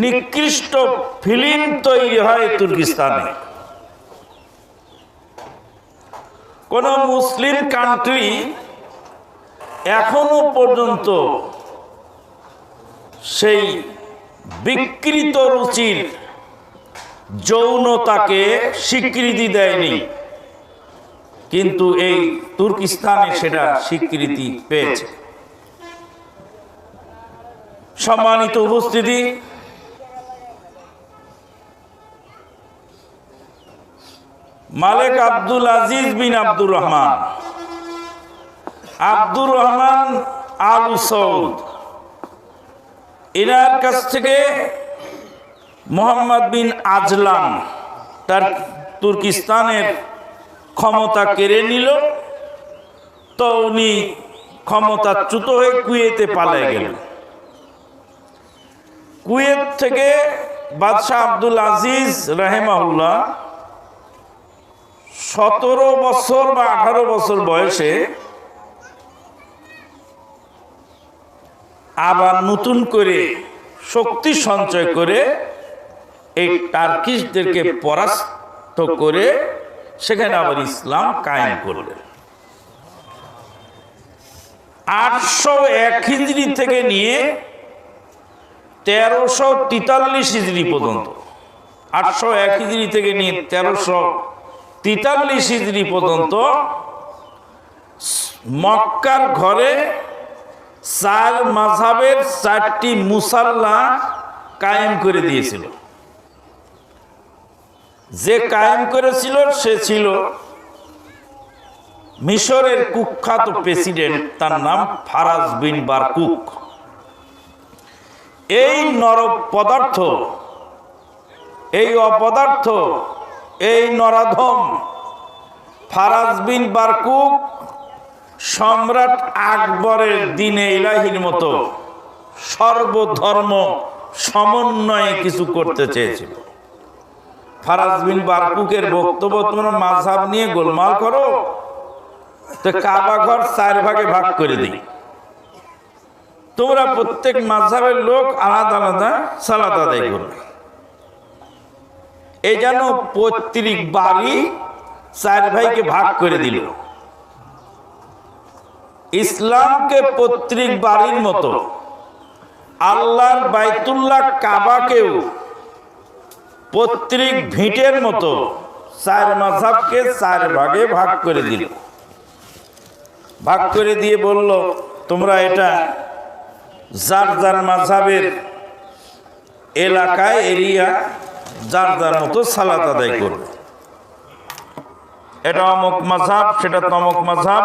নিকৃষ্ট ফিল্ম তৈরি হয় তুর্কিস্তানে। কোন মুসলিম কান্ট্রি এখনো পর্যন্ত সেই বিকৃত রুচির যৌনতাকে স্বীকৃতি দেয়নি, কিন্তু এই তুর্কিস্তানে সেটা স্বীকৃতি পেয়েছে। সম্মানিত উপস্থিতি, মালিক আব্দুল আজিজ বিন আব্দুর রহমান আল সৌদ, এনার কাছ থেকে মোহাম্মদ বিন আজলান তার তুর্কিস্তানের ক্ষমতা কেড়ে নিল। তো উনি ক্ষমতাচ্যুত হয়ে কুয়েতে পালিয়ে গেলেন। কুয়েত থেকে বাদশাহ আব্দুল আজিজ রাহিমাহুল্লাহ 17 বছর বা 18 বছর বয়সে আবার নতুন করে শক্তি সঞ্চয় করে এই টার্কিশদেরকে পরাস্ত করে সেখানে আবার ইসলাম কায়েম করলেন। 801 হিজরি থেকে নিয়ে 1343 হিজরি পর্যন্ত, 801 হিজরি থেকে নিয়ে 1343 হিজরি পর্যন্ত মক্কার ঘরে 4 মাযহাবের 4টি মুসাল্লা কায়েম করে দিয়েছিল। যে কায়েম করেছিল সে ছিল মিশরের কুখ্যাত প্রেসিডেন্ট, তার নাম ফারাজ বিন বারকুক। এই নর পদার্থ, এই অপদার্থ, এই নরাধম ফারাজ বিন বারকুক সম্রাট আকবরের দ্বীনে ইলাহির মতো সর্বধর্ম সমন্বয়ে কিছু করতে চেয়েছিল। ফারাজ বিন বারকুকের বক্তব্য, তোমরা মাযহাব নিয়ে গোলমাল করো, তো কাবা ঘর 4 ভাগে ভাগ করে দিই, তোমরা প্রত্যেক মাযহাবের লোক আলাদা আলাদা সালাত আদায় করবে। এই যেন পৈতৃক বাড়ি 4 ভাইকে ভাগ করে দিল। ইসলামকে পৈতৃক বাড়ির মতো আল্লাহর বাইতুল্লাহ কাবাকেও পৈতৃক ভিটের মতো 4 মাযহাবকে 4 ভাগে ভাগ করে দিল। ভাগ করে দিয়ে বলল, তোমরা এটা যার যার মাযহাবের এলাকায় এরিয়া যার যার মতো সালাত আদায় করবে। এটা অমুক মাযহাব, সেটা তমুক মাযহাব,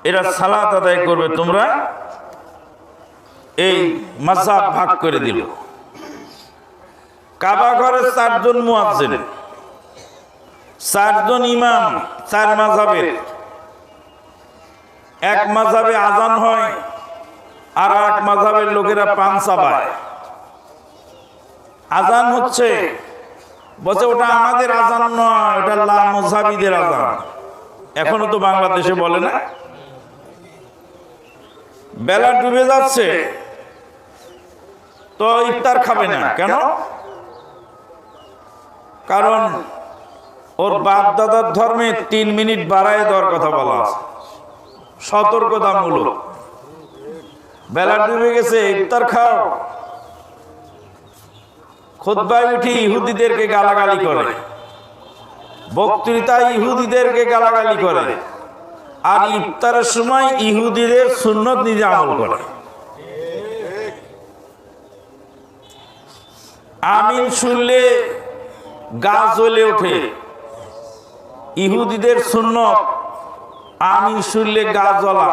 এরা সালাত আদায় করবে, তোমরা এই মাযহাব ভাগ করে দিল। কাবা ঘরে 4 জন মুয়াজ্জিন, 4 জন ইমাম, 4 মাযহাবের। এক মাযহাবে আজান হয়, আর এক মাযহাবের লোকেরা পান চাবায়। আজান হচ্ছে, বলছে ওটা আমাদের আজান নয়, ওটা লামাযহাবীদের আজান। এখনো তো বাংলাদেশে বলে না। বেলা ডুবে যাচ্ছে, তো ইফতার খাবে না কেন? কারণ ওর বাপ দাদার ধর্মে 3 মিনিট বাড়ায় দেওয়ার কথা বলা আছে, সতর্কতামূলক। বেলা ডুবে গেছে, ইফতার খাও। খুতবায় উঠি ইহুদিদেরকে গালাগালি করে, বক্তৃতায় ইহুদিদেরকে গালাগালি করে, আর ইফতারের সময় ইহুদিদের সুন্নত নিজে আমল করে। আমিন শুনলে গা জ্বলে ওঠে। ইহুদিদের সুন্নত আমিন শুনলে গা জ্বলা,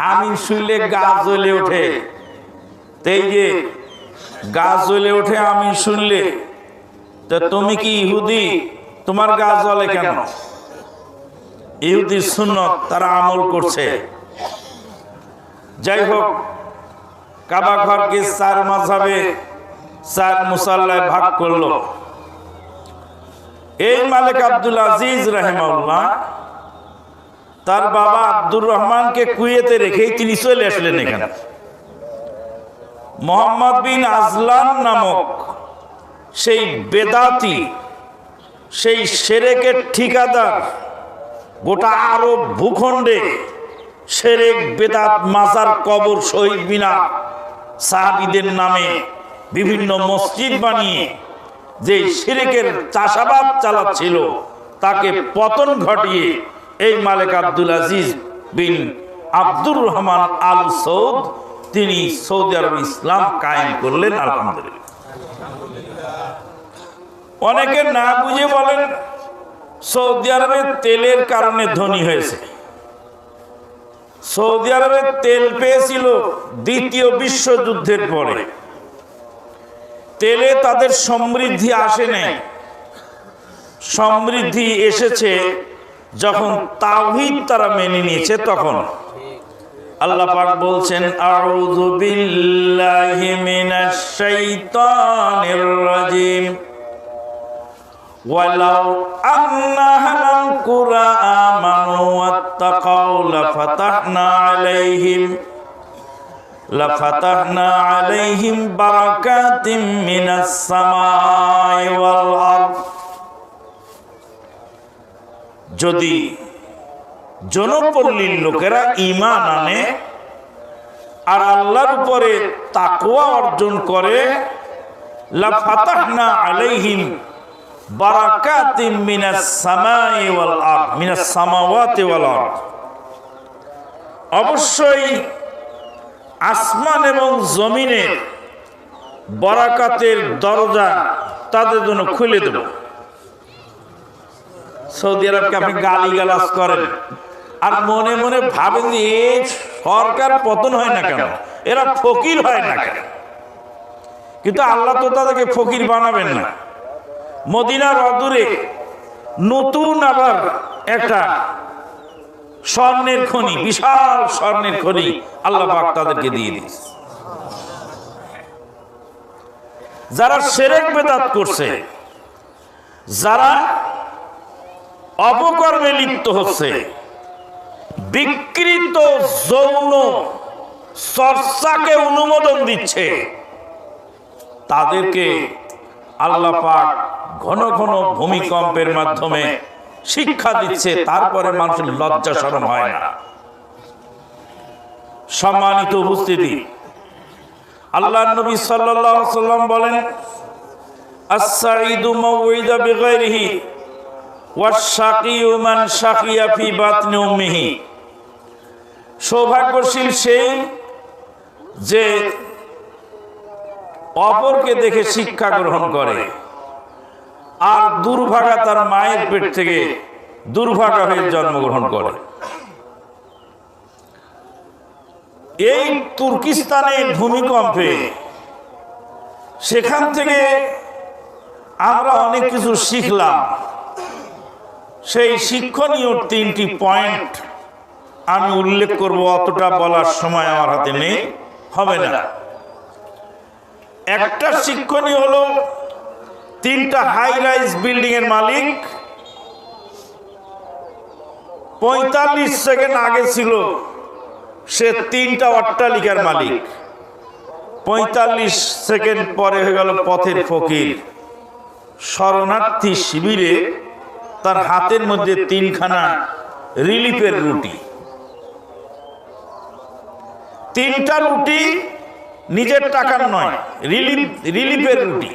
আমিন শুনলে গা জ্বলে ওঠে। এই যে গা জ্বলে ওঠে আমিন শুনলে, তো তুমি কি ইহুদি? তোমার গা জ্বলে কেন? ইহুদির সুন্নত তারা আমল করছে। যাই হোক, কাবা ঘরকে 4 মাযহাবে 4 মুসাল্লায় ভাগ করলো। এই মালিক আব্দুল আজিজ রাহিমাহুল্লাহ তার বাবা আব্দুর রহমানকে কুয়েতে রেখেই তিনি চলে আসলেন এখানে। মোহাম্মদ বিন আজলান নামক সেই বেদাতি, সেই শিরকের ঠিকাদার, গোটা আরব ভূখণ্ডে শিরক বেদাত মাজার কবর শহীদ মিনার সাহাবীদের নামে বিভিন্ন মসজিদ বানিয়ে যে শিরকের চাষাবাদ চালাচ্ছিল, তাকে পতন ঘটিয়ে এই মালিক আব্দুল আজিজ বিন আব্দুর রহমান আল সৌদ তিনি সৌদি আরব ইসলাম কায়েম করলেন। আলহামদুলিল্লাহ। অনেকে না বুঝে বলেন সৌদি আরবে তেলের কারণে ধনী হয়েছে। সৌদি আরবে তেল পেয়েছিল দ্বিতীয় বিশ্বযুদ্ধের পরে। তেলে তাদের সমৃদ্ধি আসে নাই, সমৃদ্ধি এসেছে যখন তাওহীদ তারা মেনে নিয়েছে তখন। আল্লাহ পাক বলছেন, আউযু বিল্লাহি মিনাশ শাইতানির রাজিম, ওয়ালাউ আন্না আহলাল কুরা আমানু ওয়াত্তাকাউ লাফাতাহনা আলাইহিম বারাকাতিম মিনাস সামাই ওয়াল আরদ। যদি জনপল্লীর লোকেরা ঈমান আনে আর আল্লাহর উপরে তাকওয়া অর্জন করে, লাফাতাহনা আলাইহিম বারাকাতিম মিনাস সামাই ওয়াল আরদ, মিনাস সামাওয়াতি ওয়াল আরদ, অবশ্যই আসমান এবং জমিনের বরাকাতের দরজা তাদের জন্য খুলে দেব। সৌদি আরবকে আপনি গালিগালাজ করেন আর মনে মনে ভাবেন যে এই সরকার পতন হয় না কেন, এরা ফকির হয় না কেন? কিন্তু আল্লাহ তো তাদেরকে ফকির বানাবেন না। মদিনার অদূরে নতুন আবার একটা স্বর্ণের খনি, বিশাল স্বর্ণের খনি আল্লাহ পাক তাদেরকে দিয়ে দিয়েছে। যারা শিরক বেদাত করছে, যারা অপকর্মে লিপ্ত হচ্ছে, বিকৃত যৌন চর্চাকে অনুমোদন দিচ্ছে, তাদেরকে আল্লাহ পাক ঘন ঘন ভূমিকম্পের মাধ্যমে শিক্ষা দিচ্ছে। তারপরে মানুষের লজ্জা শরম হয় না। সম্মানিত উপস্থিতি, আল্লাহ নবী সাল্লাল্লাহু আলাইহি ওয়াসাল্লাম বলেন, আস-সাঈদু মাউইদা বিগাইরিহি ওয়াশ-শাকিয়ু মান শাকিয়া ফি বাতনি উম্মিহি। সৌভাগ্যশীল সেই যে অপরকে দেখে শিক্ষা গ্রহণ করে, আর দুর্ভাগা তার মায়ের পেট থেকে দুর্ভাগা হয়ে জন্মগ্রহণ করে। এই তুর্কিস্তানের ভূমিকম্পে সেখান থেকে আমরা অনেক কিছু শিখলাম। সেই শিক্ষণীয় 3টি পয়েন্ট আমি উল্লেখ করব, অতটা বলার সময় আমার হাতে নেই, হবে না। একটা শিক্ষণীয় হলো 3টা হাই রাইজ বিল্ডিং এর মালিক 45 সেকেন্ড আগে ছিল সে 3টা অট্টালিকার মালিক, 45 সেকেন্ড পরে হয়ে গেল পথের ফকির। শরণার্থী শিবিরে তার হাতের মধ্যে 3খানা রিলিফের রুটি, 3টা রুটি নিজের টাকার নয়, রিলিফের রুটি।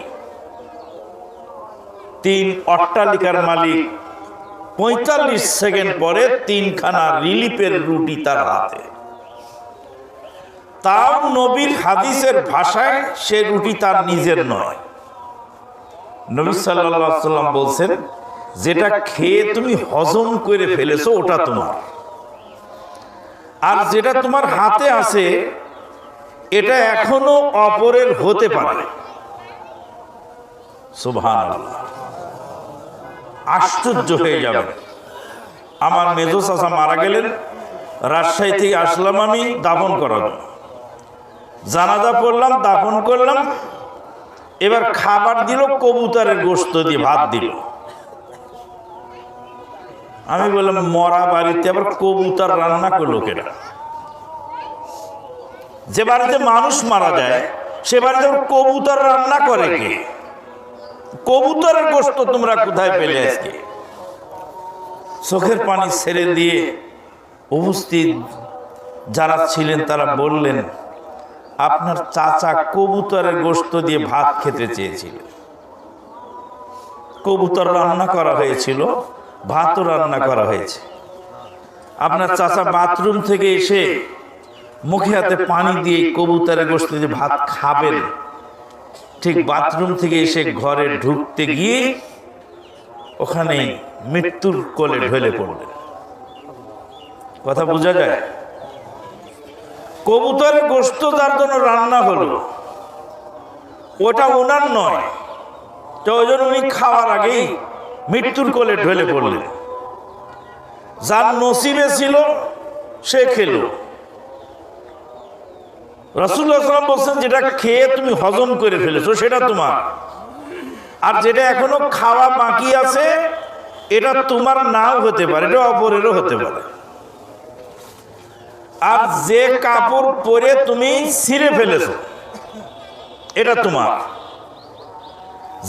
3 অট্টালিকার মালিক 45 সেকেন্ড পরে 3খানা রিলিফের রুটি তার হাতে। তাও নবীর হাদিসের ভাষায় সে রুটি তার নিজের নয়। নবী সাল্লাল্লাহু আলাইহি ওয়াসাল্লাম বলছেন, যেটা খেয়ে তুমি হজম করে ফেলেছো ওটা তোমার, আর যেটা তোমার হাতে আছে এটা এখনো অপরের হতে পারে। সুবহানাল্লাহ, আশ্চর্য হয়ে যাবে। আমার মেজো চাচা মারা গেলেন, রাজশাহী থেকে আসলাম আমি দাফন করাবো, জানাজা পড়লাম, দাফন করলাম, এবার খাবার দিল কবুতরের গোশত দিয়ে ভাত দিল। আমি বললাম, মরা বাড়িতে আবার কবুতর রান্না করলো কেনা? যে বাড়িতে মানুষ মারা যায় সে বাড়িতে কবুতর রান্না করে কে? কবুতরের গোশত তোমরা কোথায় পেলে আজকে? চোখের পানি ছেড়ে দিয়ে উপস্থিত যারা ছিলেন তারা বললেন, আপনার চাচা কবুতরের গোশত দিয়ে ভাত খেতে চেয়েছিল। কবুতর রান্না করা হয়েছিল, ভাতও রান্না করা হয়েছে। আপনার চাচা বাথরুম থেকে এসে মুখে হাতে পানি দিয়ে কবুতরের গোশত দিয়ে ভাত খাবেন, ঠিক বাথরুম থেকে এসে ঘরে ঢুকতে গিয়ে ওখানে মৃত্যুর কোলে ঢলে পড়লেন। কথা বোঝা যায়? কবুতরের গোশত যার জন্য রান্না হলো ওটা ওনার নয়, তো ওই জন্য উনি খাওয়ার আগেই মৃত্যুর কোলে ঢলে পড়লেন। যার নসিবে ছিল সে খেলো। রাসূলুল্লাহ সাল্লাল্লাহু আলাইহি ওয়াসাল্লাম বলছেন, যেটা খেয়ে তুমি হজম করে ফেলেছো সেটা তোমার, আর যেটা এখনো খাওয়া বাকি আছে এটা তোমার নাও হতে পারে, এটা অপরেরও হতে পারে। আর যে কাপড় পরে তুমি ছিঁড়ে ফেলেছো এটা তোমার,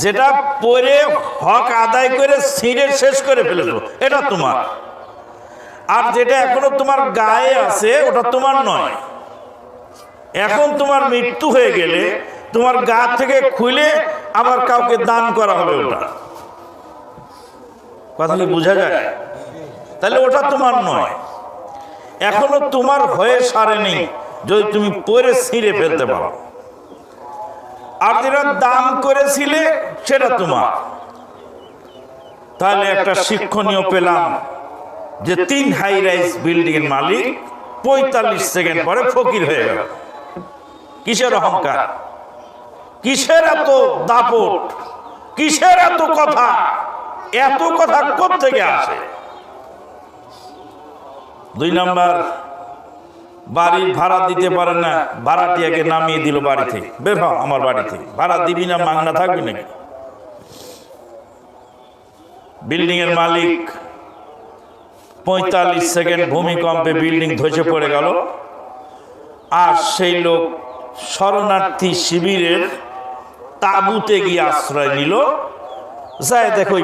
যেটা পরে হক আদায় করে ছিঁড়ে শেষ করে ফেলেছো এটা তোমার, আর যেটা এখনো তোমার গায়ে আছে ওটা তোমার নয়। এখন তোমার মৃত্যু হয়ে গেলে তোমার গা থেকে খুলে আবার কাউকে দান করা হবে ওটা। কথা কি বোঝা যায়? তাহলে ওটা তোমার নয়, এখনো তোমার হয়ে সারেনি যদি তুমি পরে ছিঁড়ে ফেলতে পারো। আর যেটা দান করেছিলে সেটা তোমার। তাহলে একটা শিক্ষণীয় পেলাম যে 3 হাই রাইজ বিল্ডিং এর মালিক 45 সেকেন্ড পরে ফকির হয়ে গেল। কিসের অহংকার, কিসের এত দাপট, কিসের এত কথা? এত কথা কোত্থেকে আসে? 2 নাম্বার, বাড়ির ভাড়া দিতে পারে না, ভাড়াটিয়াকে নামিয়ে দিল বাড়ি থেকে, বের হ আমার বাড়ি থেকে। ভাড়া দিবি না, মাংনা থাকবি নাকি? বিল্ডিং এর মালিক 45 সেকেন্ড ভূমিকম্পে বিল্ডিং ধসে পড়ে গেল, আর সেই লোক শরণার্থী শিবিরের তাঁবুতে গিয়ে আশ্রয় নিল। যায় দেখো ওই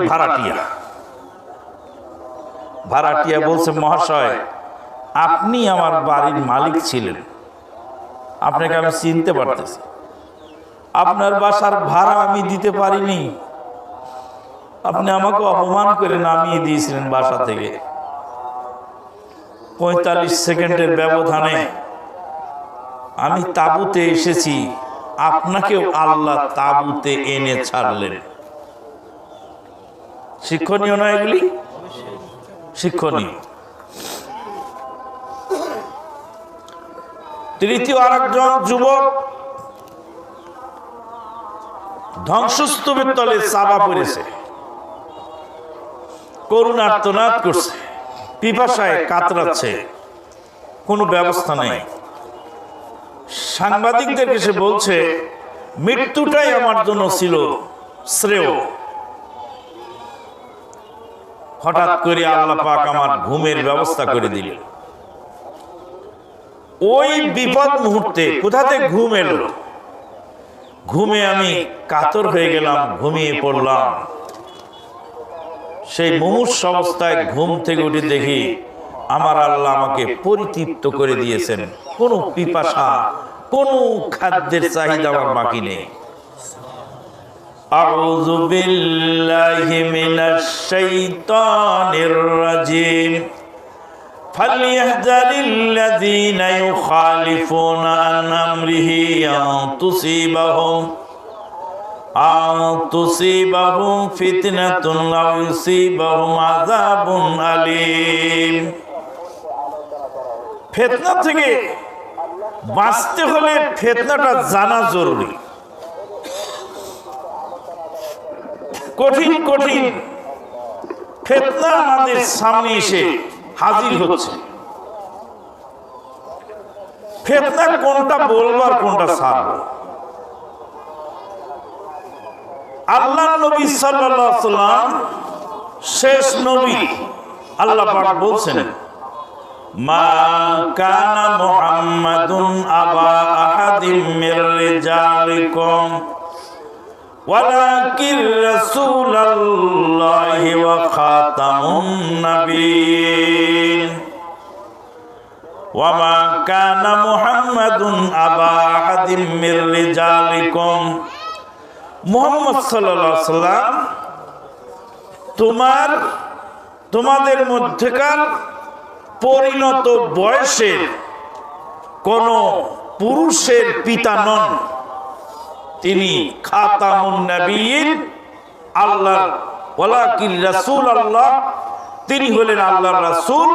ভাড়াটিয়া বলছে, মহাশয় আপনি আমার বাড়ির মালিক ছিলেন, আপনাকে আমি চিনতে পারতেছি, আপনার বাসার ভাড়া আমি দিতে পারিনি, আপনি আমাকে অপমান করে নামিয়ে দিয়েছিলেন বাসা থেকে। 45 সেকেন্ডের ব্যবধানে আমি তাঁবুতে এসেছি, আপনাকেও আল্লাহ তাঁবুতে এনে ছাড়লেন। শিক্ষণীয় নয় এগুলি? শিক্ষণীয়। তৃতীয় আরেকজন যুবক ধ্বংসস্তূপের তলে চাপা পড়েছে, করুণার্তনাদ করছে, পিপাসায় কাতরাচ্ছে, কোনো ব্যবস্থা নেই। সাংবাদিকদেরকে সে বলছে, মৃত্যুটাই আমার জন্য ছিল শ্রেয়। হঠাৎ করে আল্লাহ পাক আমার ঘুমের ব্যবস্থা করে দিলেন। ওই বিপদ মুহূর্তে কোথাতে ঘুম এলো? ঘুমে আমি কাতর হয়ে গেলাম, ঘুমিয়ে পড়লাম। সেই মুমূর্ষ অবস্থায় ঘুম থেকে উঠে দেখি আমার আল্লাহ আমাকে পরিতৃপ্ত করে দিয়েছেন, কোনো পিপাসা, কোনো খাদ্যের চাহিদা আমার বাকি নেই। আউযু বিল্লাহি মিনাশ শাইতানির রাজিম। ফালইহযারিল্লাযীনা ইউখালিফুনা আন আমরিহি আন তুসিবাহুম ফিতনাতুন আও ইউসিবাহুম আযাবুন আলীম। ফিতনা থেকে বাঁচতে হলে ফিতনাটা জানা জরুরি। কঠিন কঠিন ফিতনা আমাদের সামনে এসে হাজির হচ্ছে। ফিতনা কোনটা বলবার কোনটা ছাড়বো? আল্লাহর নবী সাল্লাল্লাহু আলাইহি ওয়াসাল্লাম শেষ নবী। আল্লাহ পাক বলছেন, মা কানা মুহাম্মাদুন আবা আহাদিম মির রিজালিকুম ওয়ালাকিন রাসূলুল্লাহি ওয়া খাতামুন নাবিয়্যিন ওয়া মা কানা মুহাম্মাদুন আবা আহাদিম মির রিজালিকুম। মুহাম্মদ সাল্লাল্লাহু আলাইহি ওয়াসাল্লাম তোমাদের মধ্যকার পরিণত বয়সের কোন পুরুষের পিতা নন, তিনি খাতামুন নবিয়্যিন, আল্লাহ ওয়ালাকিন রাসূলুল্লাহ, তিনি হলেন আল্লাহর রাসূল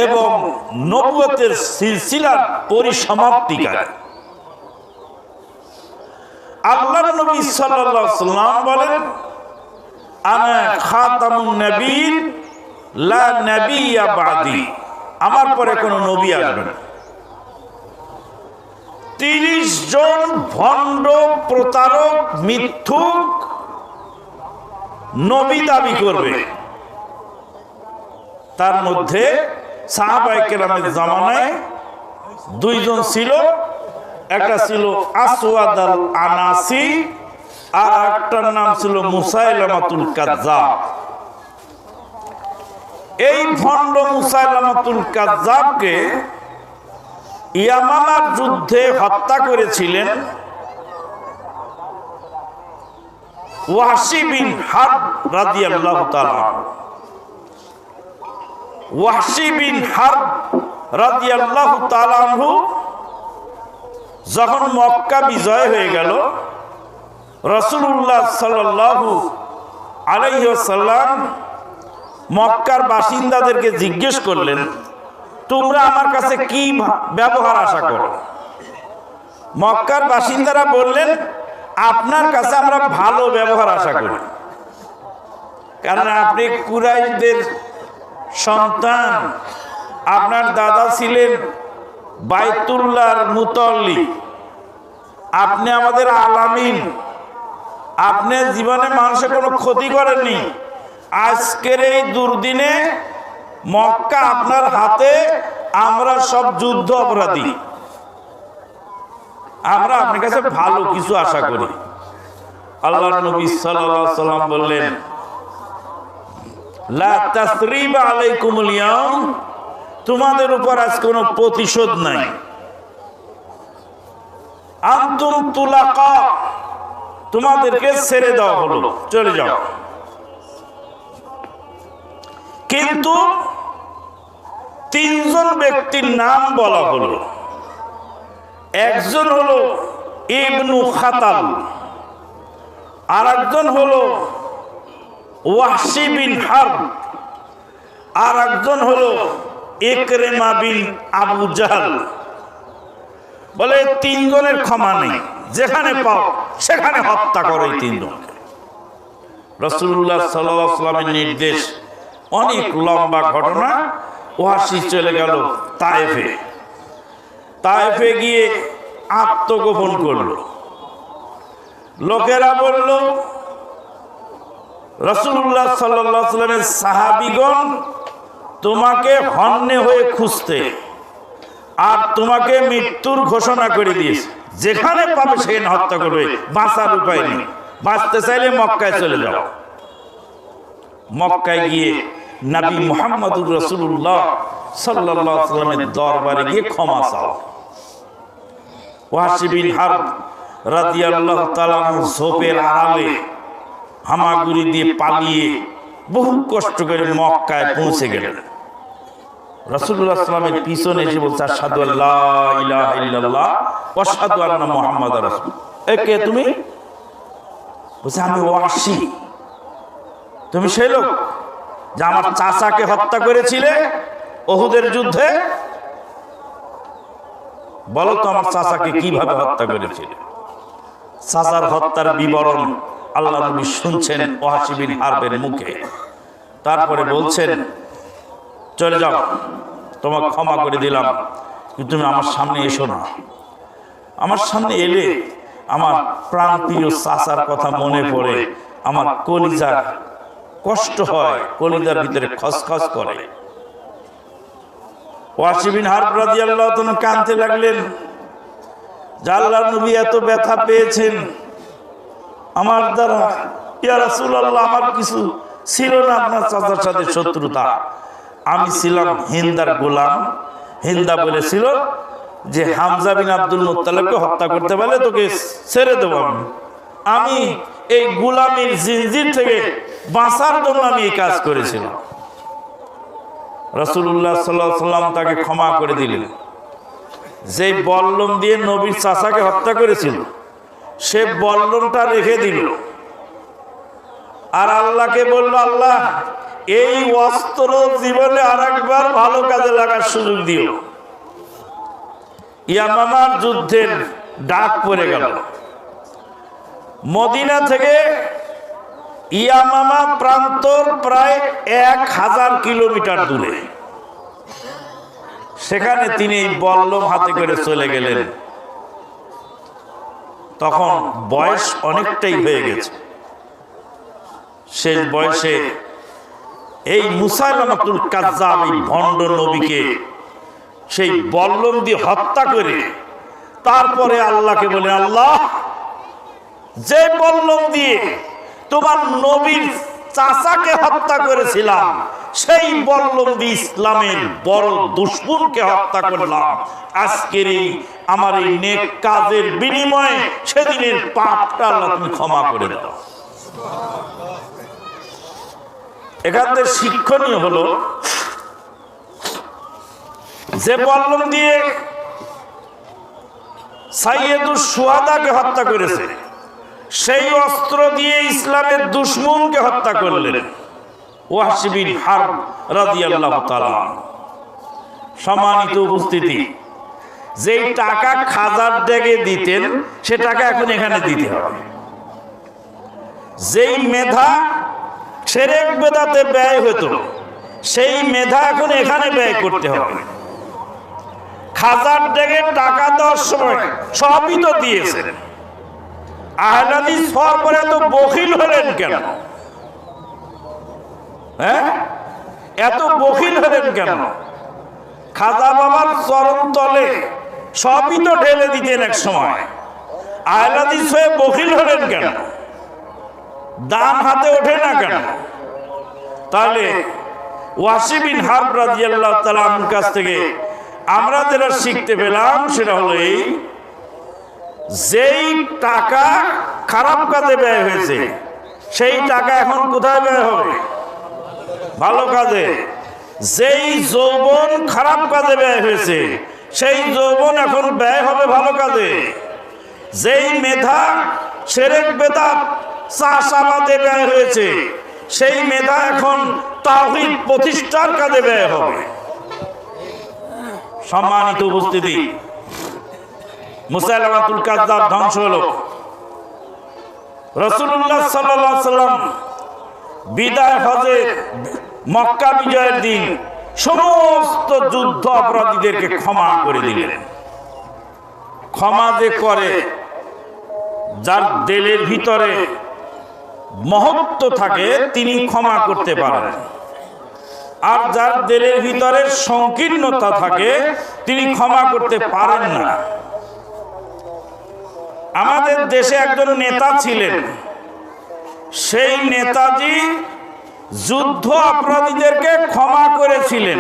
এবং নবুয়তের সিলসিলার পরিসমাপ্তিকারী। আল্লাহর নবী সাল্লাল্লাহু আলাইহি ওয়াসাল্লাম বলেন, আনা খাতামুন নবিয়্যিন লা নবিয়্যা বাদি, আমার পরে কোনো নবী আসবে না। 30 জন ভণ্ড প্রতারক মিথ্যুক নবী দাবি করবে। তার মধ্যে সাহাবায়ে কেরামের জামানায় 2 জন ছিল, একটা ছিল আসওয়াদ আল আনাসি আর একটার নাম ছিল মুসাইলামাতুল কাজ্জাব। এই ভণ্ড মুসাইলামাতুল কাজ্জাবকে ইয়ামামার যুদ্ধে হত্যা করেছিলেন ওয়াহশী বিন হারব রাদিয়াল্লাহু তাআলা। ওয়াহশী বিন হারব রাদিয়াল্লাহু তাআলা আনহু যখন মক্কা বিজয় হয়ে গেল, রাসূলুল্লাহ সাল্লাল্লাহু আলাইহি ওয়াসাল্লাম মক্কার বাসিন্দাদেরকে জিজ্ঞেস করলেন, তোমরা আমার কাছে কি ব্যবহার আশা করো? মক্কার বাসিন্দারা বললেন, আপনার কাছে আমরা ভালো ব্যবহার আশা করি, কারণ আপনি কুরাইশদের সন্তান, আপনার দাদা ছিলেন বাইতুল্লাহর মুতাল্লি, আপনি আমাদের আলামিন, আপনি জীবনে মানুষের কোনো ক্ষতি করেননি। আজকের এই দুর্দিনে মক্কা আপনার হাতে, আমরা সব যুদ্ধ অপরাধী, আমরা আপনার কাছে ভালো কিছু আশা করি। আল্লাহর নবী সাল্লাল্লাহু আলাইহি ওয়াসাল্লাম বললেন, লা তাসরিবা আলাইকুমুল ইয়াউম, তোমাদের উপর আজ কোনো প্রতিশোধ নাই। আনতুম তুলাকা, তোমাদেরকে ছেড়ে দেওয়া হলো, চলে যাও। কিন্তু 3 জন ব্যক্তির নাম বলা হলো। একজন হলো ইবনু খাতাল, আর একজন হলো ওয়াহশী বিন হারব, আর একজন হলো ইকরিমা বিন আবু জাহল। বলে 3 জনের ক্ষমা নেই, যেখানে পাও সেখানে হত্যা করো এই 3 জনকে। রাসূলুল্লাহ সাল্লাল্লাহু আলাইহি ওয়াসাল্লামের নির্দেশ, অনেক লম্বা ঘটনা। ওয়াহশী চলে গেল তায়েফে, তায়েফে গিয়ে আত্মগোপন করলো। লোকেরা বলল, রাসূলুল্লাহ সাল্লাল্লাহু আলাইহি ওয়াসাল্লামের সাহাবীগণ তোমাকে হন্যে হয়ে খুঁজতে, আর তোমাকে মৃত্যুর ঘোষণা করে দিয়েছে, যেখানে পাবে সেখানে হত্যা করবে, বাঁচার উপায় নেই। বাঁচতে চাইলে মক্কায় চলে যাও। মক্কায় গিয়ে নবী মুহাম্মদুর রাসূলুল্লাহ সাল্লাল্লাহু আলাইহি ওয়াসাল্লামের দরবারে গিয়ে ক্ষমা চাও। ওয়াহশী বিন হারব রাদিয়াল্লাহু তাআলা ঝোপের আড়ালে হামাগুড়ি দিয়ে পালিয়ে বহু কষ্ট করে মক্কায় পৌঁছে গেলেন। রাসূলুল্লাহ সাল্লাল্লাহু আলাইহি ওয়াসাল্লামের পিছনে এসে বলছে, আশহাদু আল্লা ইলাহা ইল্লাল্লাহ ওয়া আশহাদু আন্না মুহাম্মাদার রাসূল। কে তুমি? বলছে, আমি ওয়াহশী। তুমি সেই লোক যে আমার চাচাকে হত্যা করেছিলে উহুদের যুদ্ধে? বলো তো আমার চাচাকে কিভাবে হত্যা করেছিলে? চাচার হত্যার বিবরণ আল্লাহ নবী শুনছেন ওয়াহশী বিন হারবের মুখে। তারপরে বলছেন, চলে যাও, তোমাকে ক্ষমা করে দিলাম, কিন্তু তুমি আমার সামনে এসো না। আমার সামনে এলে আমার প্রাণপ্রিয় চাচার কথা মনে পড়ে, আমার কলিজার কষ্ট হয়, কলিজার ভিতরে খসখস করে। ওয়াসি বিন হারব রাদিয়াল্লাহু তাআলা কাঁদতে লাগলেন, যে আল্লাহর নবী এত ব্যথা পেয়েছেন আমার দ্বারা, ইয়া রাসূলুল্লাহ আমার কিছু ছিল না আপনার চাচার সাথে শত্রুতা, আমি ছিলাম হিন্দার গোলাম। হিন্দা বলেছিল যে হামজা বিন আব্দুল মুত্তালিবকে হত্যা করতে পারলে তোকে ছেড়ে দেবো। আমি এই গোলামীর জিনজির থেকে বাঁচার জন্য আমি এই কাজ করেছিলাম। রাসূলুল্লাহ সাল্লাল্লাহু আলাইহি ওয়াসাল্লাম তাকে ক্ষমা করে দিলেন। যে বল্লম দিয়ে নবীর চাচাকে হত্যা করেছিল সে বল্লমটা রেখে দিল, আর আল্লাহকে বলল, আল্লাহ এই অস্ত্র জীবনে আরেকবার ভালো কাজে লাগার সুযোগ দিও। ইয়ামামার যুদ্ধের ডাক পড়ে গেল। মদিনা থেকে ইয়ামামা প্রান্তর প্রায় 1000 কিলোমিটার দূরে। সেখানে তিনি বল্লম হাতে করে চলে গেলেন। তখন বয়স অনেকটাই হয়ে গেছে। শেষ বয়সে এই মুসাইলামাতুল কাজ্জাব এই ভণ্ড নবীকে সেই বল্লম দিয়ে হত্যা করে তারপরে আল্লাহকে বলে, আল্লাহ যে বল্লম দিয়ে তোমার নবীর চাচাকে হত্যা করেছিলাম সেই বল্লম দিয়ে ইসলামের বড় দুশমনকে হত্যা করলাম, আজকের এই আমার এই নেক কাজের বিনিময়ে সেদিনের পাপটা আল্লাহ তুমি ক্ষমা করে দাও। এখান থেকে শিক্ষণীয় হলো যে বল্লম দিয়ে সাইয়্যিদুশ শুহাদাকে হত্যা করেছে সেই অস্ত্র দিয়ে ইসলামের দুশমনকে হত্যা করলেন ওয়াহশী বিন হারব রাদিয়াল্লাহু তাআলা। সম্মানিত উপস্থিতি, যেই টাকা খাজার ডেকে দিতেন সে টাকা এখন এখানে দিতে হবে। যেই মেধা শিরক বেদাতে ব্যয় হতো সেই মেধা এখন এখানে ব্যয় করতে হবে। খাজার ডেকে টাকা দেওয়ার সময় সবই তো দিয়েছেন, আহলে হাদিস হওয়ার পরে এত বখিল হলেন কেন? হ্যাঁ, এত বখিল হলেন কেন? খাজা বাবার চরণ তলে সবই তো ঢেলে দিতেন এক সময়, আহলে হাদিস হয়ে বখিল হলেন কেন? দান হাতে ওঠে না কেন? তাহলে ওয়াসি বিন হারব রাদিয়াল্লাহু তাআলা আনহুর কাছ থেকে আমরা যেটা শিখতে পেলাম সেটা হলো এই, যেই টাকা খারাপ কাজে ব্যয় হয়েছে সেই টাকা এখন কোথায় ব্যয় হবে? ভালো কাজে। যেই যৌবন খারাপ কাজে ব্যয় হয়েছে সেই যৌবন এখন ব্যয় হবে ভালো কাজে। যেই মেধা শিরক বেদাত চাষাবাদে ব্যয় হয়েছে সেই মেধা এখন তাওহীদ প্রতিষ্ঠার কাজে ব্যয় হবে। সম্মানিত উপস্থিতি, মুসাইলামাতুল কাজ্জাব ধ্বংস হলো। রাসূলুল্লাহ সাল্লাল্লাহু আলাইহি ওয়াসাল্লাম বিদায় হজে মক্কা বিজয়ের দিন সমস্ত যুদ্ধ অপরাধীদেরকে ক্ষমা করে দিলেন। ক্ষমা যে করে যার দিলের ভিতরে মহত্ব থাকে তিনি ক্ষমা করতে পারেন, আর যার দিলের ভিতরে সংকীর্ণতা থাকে তিনি ক্ষমা করতে পারেন না। আমাদের দেশে একজন নেতা ছিলেন, সেই নেতাজি যুদ্ধ অপরাধীদেরকে ক্ষমা করেছিলেন,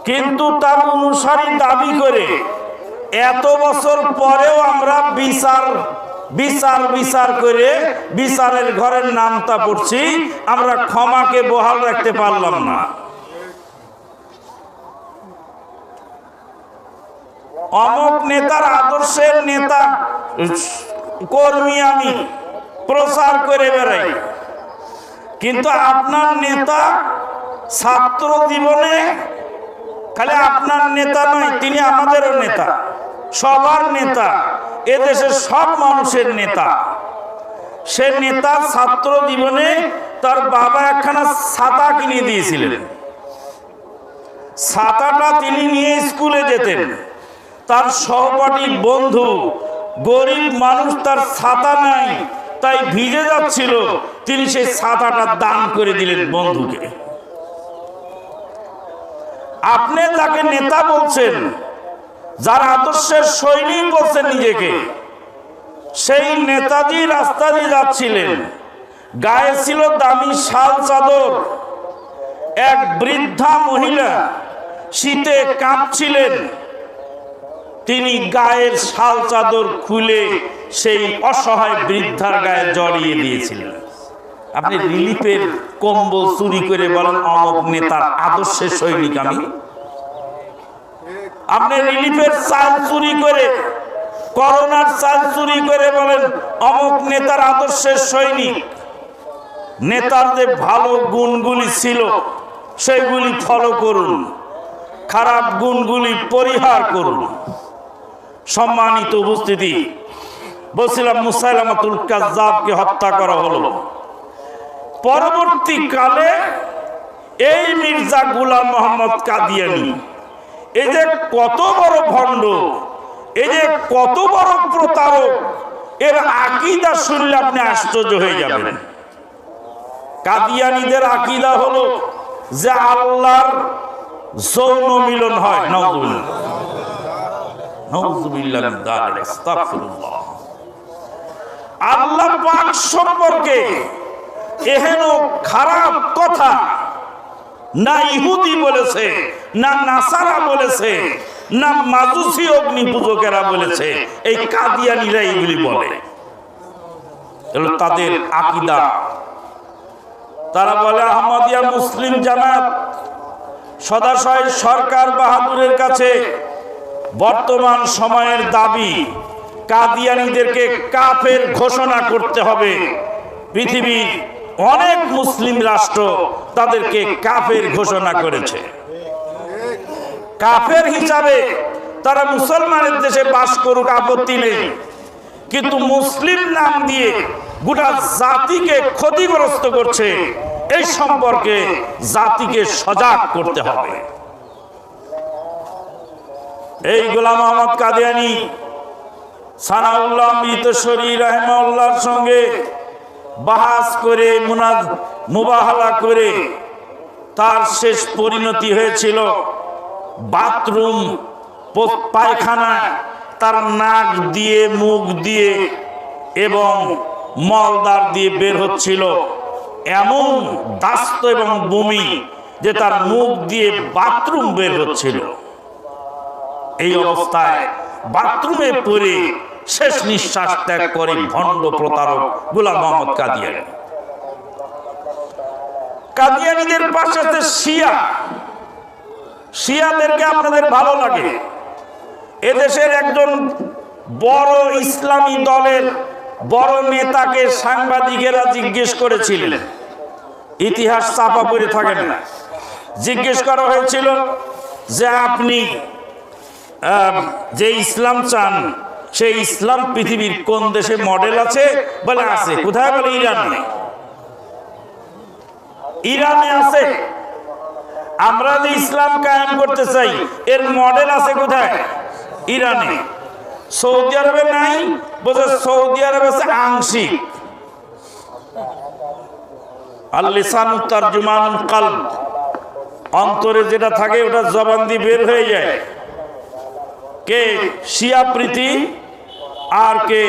কিন্তু তার অনুসারী দাবি করে এত বছর পরেও আমরা বিচার করে বিচারের ঘরের নামটা পড়ছি, আমরা ক্ষমাকে বহাল রাখতে পারলাম না। অমুক নেতার আদর্শের নেতা কর্মী আমি প্রচার করে বেড়াই, কিন্তু আপনার নেতা ছাত্র জীবনে খালি আপনার নেতা নয়, তিনি আমাদেরও নেতা, সবার নেতা, এদেশের সব মানুষের নেতা। সে নেতা ছাত্র জীবনে তার বাবা একখানা ছাতা কিনে দিয়েছিলেন। ছাতাটা তিনি নিয়ে স্কুলে যেতেন। তার সহপাঠী বন্ধু গরিব মানুষ, তার ছাতা নাই, তাই ভিজে যাচ্ছিল, তিনি সেই ছাতাটা দান করে দিলেন বন্ধুকে। আপনি যাকে নেতা বলছেন, যার আদর্শের সৈনিক বলছেন নিজেকে, সেই নেতাজি রাস্তা দিয়ে যাচ্ছিলেন, গায়ে ছিল দামি শাল চাদর। এক বৃদ্ধা মহিলা শীতে কাঁপছিলেন, তিনি গায়ের শাল চাদর খুলে সেই অসহায় বৃদ্ধার গায়ে জড়িয়ে দিয়েছিলেন। আপনি রিলিফের কম্বল চুরি করে বলেন অমুক নেতার আদর্শের সৈনিক আমি? আপনি রিলিফের চাল চুরি করে, করোনার চাল চুরি করে বলেন অমুক নেতার আদর্শের সৈনিক? নেতার যে ভালো গুণগুলি ছিল সেইগুলি ফলো করুন, খারাপ গুণগুলি পরিহার করুন। সম্মানিত উপস্থিতি, বলছিলাম মুসাইলামাতুল কাজ্জাবকে হত্যা করা হলো। পরবর্তীকালে এই মির্জা গোলাম মোহাম্মদ কাদিয়ানী, এই যে কত বড় ভণ্ড, এই যে কত বড় প্রতারক, এর আকীদা শুনলে আপনি আশ্চর্য হয়ে যাবেন। কাদিয়ানীদের আকীদা হলো যে আল্লাহর যৌন মিলন হয়। নাউযুবিল্লাহ, নাউযুবিল্লাহ মিন যালিক, আস্তাগফিরুল্লাহ। আল্লাহ পাক সম্পর্কে এহেন খারাপ কথা না ইহুদি বলেছে, না নাসারা বলেছে, না মাজুসি অগ্নি পূজকেরা বলেছে, এই কাদিয়ানীরা এগুলি বলে। এগুলো তাদের আকীদা। তারা বলে আহমদিয়া মুসলিম জামাত সদাশয় সরকার বাহাদুরের কাছে বর্তমান সময়ের দাবি কাদিয়ানীদেরকে কাফের ঘোষণা করতে হবে। পৃথিবীর অনেক মুসলিম রাষ্ট্র তাদেরকে কাফের ঘোষণা করেছে। কাফের হিসাবে তারা মুসলমানের দেশে বাস করুক, আপত্তি নেই, কিন্তু মুসলিম নাম দিয়ে গোটা জাতিকে ক্ষতিগ্রস্ত করছে, এই সম্পর্কে জাতিকে সজাগ করতে হবে। এই গোলাম মোহাম্মদ কাদিয়ানী সানাউল্লাহ অমৃতসরী রাহিমাহুল্লাহর সঙ্গে বাহাস করে, মুবাহালা করে তার শেষ পরিণতি হয়েছিল বাথরুম, পায়খানা তার নাক দিয়ে, মুখ দিয়ে এবং মলদার দিয়ে বের হচ্ছিল। এমন দাস্ত এবং বমি যে তার মুখ দিয়ে বাথরুম বের হচ্ছিল। এই অবস্থায় বাথরুমে পড়ে শেষ নিঃশ্বাস ত্যাগ করে ভণ্ড প্রতারক গোলাম মোহাম্মদ কাদিয়ানী। কাদিয়ানীদের পাশে আছে শিয়া। শিয়াদেরকে আপনাদের ভালো লাগে? এদেশের একজন বড় ইসলামী দলের বড় নেতাকে সাংবাদিকেরা জিজ্ঞেস করেছিলেন, ইতিহাস চাপা পড়ে থাকে না, জিজ্ঞেস করা হয়েছিল যে আপনি যে ইসলাম চান সেই ইসলাম পৃথিবীর কোন দেশে মডেল আছে? বলে আছে। কোথায়? বলে ইরানে। ইরানে আছে। আমরা যে ইসলাম কায়েম করতে চাই এর মডেল আছে কোথায়? ইরানে। সৌদি আরবে নাই? বলছে সৌদি আরবে আছে আংশিক। আল লিসানু তারজুমানুল কলব, অন্তরে যেটা থাকে ওটা জবান দিয়ে বের হয়ে যায়। কে শিয়া প্রীতি আর কে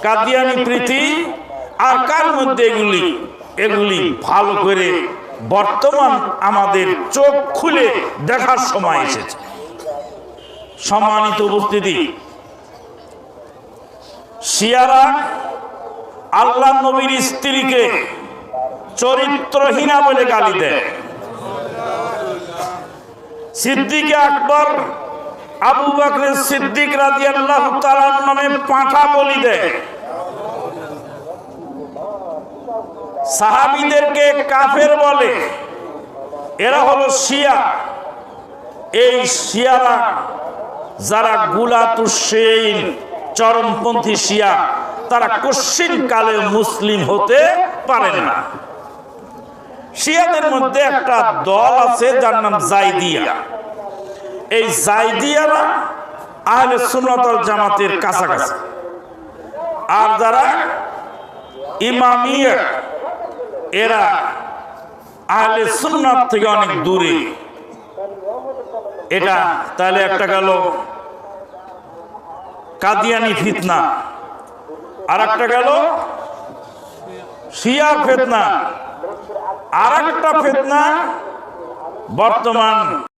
কাদিয়ানী প্রীতি, আর কার মধ্যে এগুলি ভালো করে বর্তমান আমাদের চোখ খুলে দেখার সময় এসেছে। সম্মানিত উপস্থিতি, শিয়ারা আল্লাহ নবীর স্ত্রীকে চরিত্রহীনা বলে গালি দেয়। সিদ্দিক আকবর আবু বকর সিদ্দিক রাদিয়াল্লাহু তাআলা নামে পাঁঠা বলি দেয়। সাহাবীদেরকে কাফের বলে। এরা হলো শিয়া। এই শিয়ারা যারা গুলাতুশাইন চরমপন্থী শিয়া, তারা কশিন কালে মুসলিম হতে পারে না। শিয়াদের মধ্যে একটা দল আছে যার নাম জাইদিয়া। এই জাইদিয়ারা আহলে সুন্নাত ওয়াল জামাতের কাছাকাছি, আর যারা ইমামিয়া এরা আহলে সুন্নাত থেকে অনেক দূরে। এটা তাহলে একটা গেল কাদিয়ানি ফিতনা, আর একটা গেল শিয়া ফিতনা, আর একটা ফিতনা বর্তমান